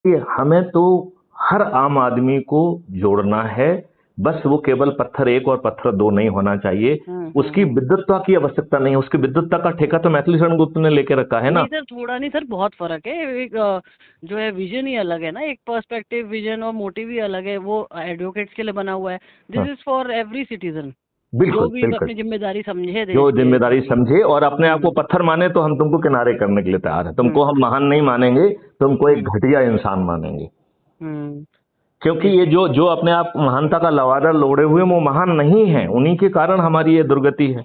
कि हमें तो हर आम आदमी को जोड़ना है, बस वो केवल पत्थर एक और पत्थर दो नहीं होना चाहिए। उसकी विद्वत्ता की आवश्यकता नहीं है, उसकी विद्वत्ता का ठेका तो मैथिली शरण गुप्त ने लेके रखा है ना। नहीं सर, थोड़ा नहीं सर, बहुत फर्क है। एक जो है विजन ही अलग है ना, एक पर्सपेक्टिव, विजन और मोटिव ही अलग है। वो एडवोकेट्स के लिए बना हुआ है। हाँ, this is for every citizen, जो बिल्कुल भी बिल्कुल। अपनी जिम्मेदारी समझे जो देश के जिम्मेदारी प्रति। समझे और अपने आप को हम्म पत्थर माने तो हम तुमको किनारे करने के लिए तैयार है, तुमको हम्म हम महान नहीं मानेंगे, तुमको एक हम्म घटिया इंसान मानेंगे। हम्म क्योंकि जी। ये जो जो अपने आप महानता का लवादा लोड़े हुए वो महान नहीं है, उन्हीं के कारण हमारी ये दुर्गति है।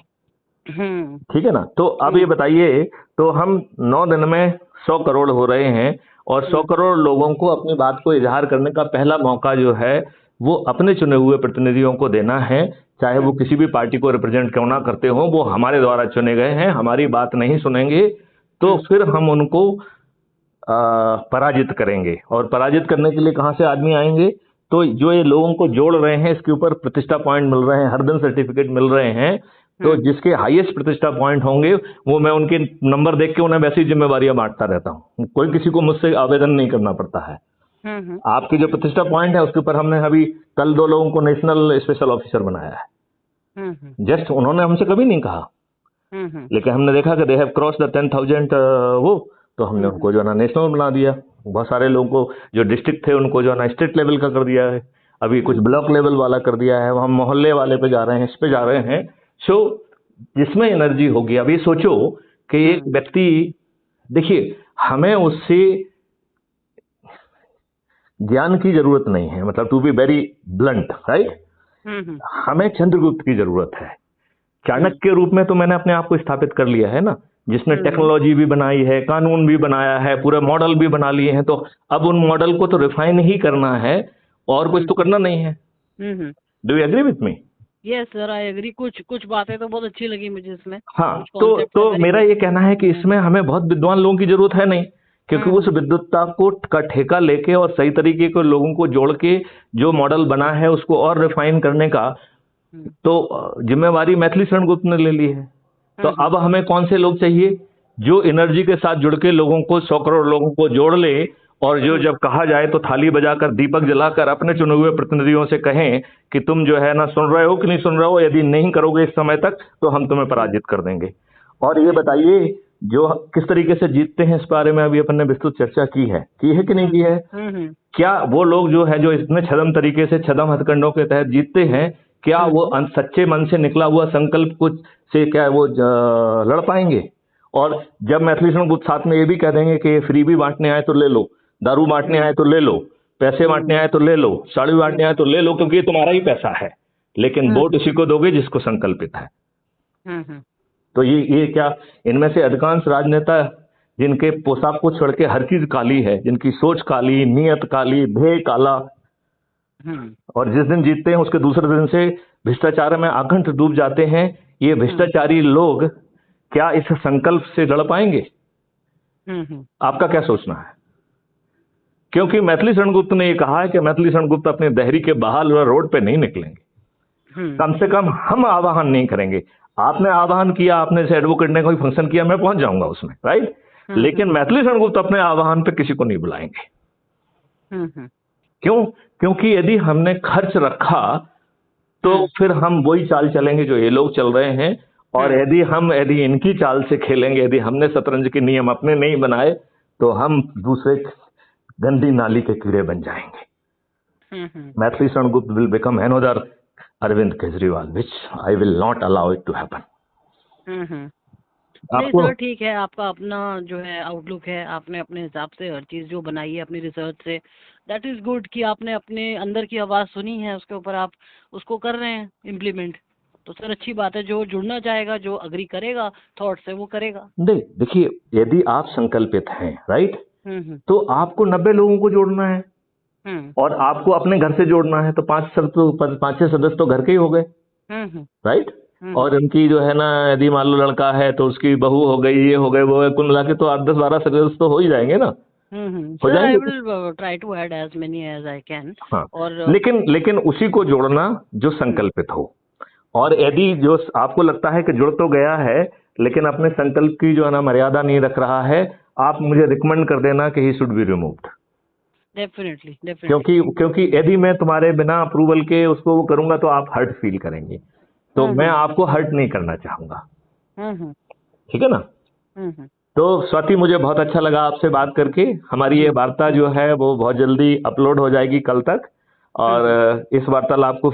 हम्म ठीक है ना। तो अब ये हम्म बताइए, तो हम 9 दिन में 100 करोड़ हो रहे हैं, और सौ हम्म करोड़ लोगों को अपनी बात को इजहार करने का पहला मौका जो है वो अपने चुने हुए प्रतिनिधियों को देना है। चाहे वो हम्म किसी भी पार्टी को रिप्रेजेंट क्यों ना करते हो, वो हमारे द्वारा चुने गए हैं, हमारी बात नहीं सुनेंगे, तो हम्म फिर हम उनको पराजित करेंगे। और पराजित करने के लिए कहाँ से आदमी आएंगे? तो जो ये लोगों को जोड़ रहे हैं, इसके ऊपर प्रतिष्ठा पॉइंट मिल रहे हैं, हर दिन सर्टिफिकेट मिल रहे हैं, तो हम्म जिसके हाईएस्ट प्रतिष्ठा पॉइंट होंगे वो, मैं उनके नंबर देख के उन्हें वैसी जिम्मेवारियां बांटता रहता हूँ, कोई किसी को मुझसे आवेदन नहीं करना पड़ता है। हम्म आपकी जो प्रतिष्ठा पॉइंट है उसके ऊपर हमने अभी कल 2 लोगों को नेशनल स्पेशल ऑफिसर बनाया है। हम्म जस्ट उन्होंने हमसे कभी नहीं कहा, हम्म लेकिन हमने देखा कि दे हैव क्रॉस द 10,000 वो, तो हमने हम्म उनको जो है ना नेशनल बना दिया। बहुत सारे लोगों को जो डिस्ट्रिक्ट थे उनको जो है ना स्टेट लेवल का कर दिया है, अभी कुछ हम्म ब्लॉक लेवल वाला कर दिया है, हम मोहल्ले वाले पे जा रहे हैं, इस पे जा रहे हैं। सो जिसमें एनर्जी होगी, अब ये सोचो कि एक हम्म व्यक्ति, देखिए, हमें उससे ज्ञान की जरूरत नहीं है, मतलब to be very blunt, right. हम्म हमें चंद्रगुप्त की जरूरत है। चाणक्य हम्म के रूप में तो मैंने अपने आप को स्थापित कर लिया है ना, जिसने हम्म टेक्नोलॉजी भी बनाई है, कानून भी बनाया है, पूरे मॉडल भी बना लिए हैं, तो अब उन मॉडल को तो रिफाइन ही करना है, और कुछ तो हम्म करना नहीं है। हम्म do you agree with me? Yes sir, I agree. कुछ कुछ बातें तो बहुत अच्छी लगी मुझे इसमें। हाँ, कुछ तो कॉन्सेप्ट्स आर तो वेरी मेरा गुड। ये कहना है कि इसमें हमें बहुत विद्वान लोगों की जरूरत है नहीं, क्योंकि उस हम्म विद्वत्ता को का ठेका लेके और सही तरीके के लोगों को जोड़ के जो मॉडल बना है उसको और रिफाइन करने का, हम्म तो जिम्मेवारी मैथिली शरण गुप्त ने ले ली है। तो हम्म अब हमें कौन से लोग चाहिए जो एनर्जी के साथ जुड़ के लोगों को, 100 करोड़ लोगों को जोड़ ले, और जो हम्म जब कहा जाए तो थाली बजाकर दीपक जलाकर अपने चुने हुए प्रतिनिधियों से कहें कि तुम जो है ना सुन रहे हो कि नहीं सुन रहे हो, यदि नहीं करोगे इस समय तक तो हम तुम्हें हम्म पराजित कर देंगे। और ये जी। बताइए, जो किस तरीके से जीतते हैं इस बारे में अभी अपन ने विस्तृत चर्चा की है कि नहीं की है? हम्म क्या वो लोग जो है जो इतने छदम तरीके से, छदम हथकंडों के तहत जीतते हैं, क्या हम्म वो सच्चे मन से निकला हुआ संकल्प कुछ से क्या वो लड़ पाएंगे? और जब मैथिली शरण गुप्त साथ में ये भी कह देंगे कि ये फ्री भी बांटने आए तो ले लो, दारू बांटने हम्म आए तो ले लो, पैसे बांटने हम्म आए तो ले लो, साड़ी बांटने आए हम्म तो ले लो, क्योंकि ये तुम्हारा ही पैसा है, लेकिन वोट हम्म उसी को दोगे जिसको संकल्पित है। हम्म तो ये क्या, इनमें से अधिकांश राजनेता जिनके पोशाक को छोड़ के हर चीज काली है, जिनकी सोच काली, नियत काली, ध्येय काला, हम्म और जिस दिन जीतते हैं उसके दूसरे दिन से भ्रष्टाचार में आकंठ डूब जाते हैं, ये हम्म भ्रष्टाचारी लोग क्या इस संकल्प से लड़ पाएंगे? हम्म आपका क्या सोचना है? क्योंकि मैथिली शरण गुप्त ने ये कहा है कि मैथिली शरण गुप्त अपने दहरी के बहाल रोड पे नहीं निकलेंगे, हम्म कम से कम हम आह्वान नहीं करेंगे। आपने आह्वान किया, आपने से एडवोकेट ने कोई फंक्शन किया, मैं पहुंच जाऊंगा उसमें, राइट। लेकिन हम्म मैथिली शरण गुप्त अपने आह्वान पे किसी को नहीं बुलाएंगे। हम्म क्यों? क्योंकि यदि हमने खर्च रखा तो हम्म फिर हम वही चाल चलेंगे जो ये लोग चल रहे हैं, और हम्म यदि इनकी चाल से खेलेंगे, यदि हमने शतरंज के नियम अपने नहीं बनाए, तो हम दूसरे गंदी नाली के कीड़े बन जाएंगे। हम्म Maithili Sharan Gupt will become another Arvind Kejriwal, which I will not allow it to happen. हम्म नहीं आपको सर, ठीक है। आपका अपना जो है आउटलुक है, आपने अपने हिसाब से हर चीज़ जो बनाई है अपनी रिसर्च से, दैट इज़ गुड कि आपने अपने अंदर की आवाज़ सुनी है, उसके ऊपर आप उसको कर रहे हैं इम्प्लीमेंट। तो सर अच्छी बात है। जो जुड़ना चाहेगा, जो अग्री करेगा थॉट से, वो करेगा। नहीं, देखिए, यदि आप संकल्पित हैं, राइट, हम्म तो आपको 90 लोगों को जोड़ना है, हम्म और आपको अपने घर से जोड़ना है, तो 5-6 सदस्य तो घर के ही हो गए, हम्म राइट। हम्म और उनकी जो है ना, यदि मान लो लड़का है तो उसकी बहू हो गई, ये हो गए, वो है, कुल मिला के तो 8-10-12 सदस्य तो हो ही जाएंगे ना, हो सर आई जाएंगे। Will try to add as many as I can. हाँ, और लेकिन उसी को जोड़ना जो हम्म संकल्पित हो। और यदि जो आपको लगता है कि जुड़ तो गया है लेकिन अपने संकल्प की जो है ना मर्यादा नहीं रख रहा है, आप मुझे रिकमेंड कर देना कि he should be removed. Definitely definitely. क्योंकि यदि मैं तुम्हारे बिना अप्रूवल के उसको वो करूंगा तो आप हर्ट फील करेंगे, तो मैं आपको हर्ट नहीं करना चाहूंगा। ठीक है ना? तो स्वाति, मुझे बहुत अच्छा लगा आपसे बात करके। हमारी ये वार्ता जो है वो बहुत जल्दी अपलोड हो जाएगी कल तक, और इस वार्तालाप को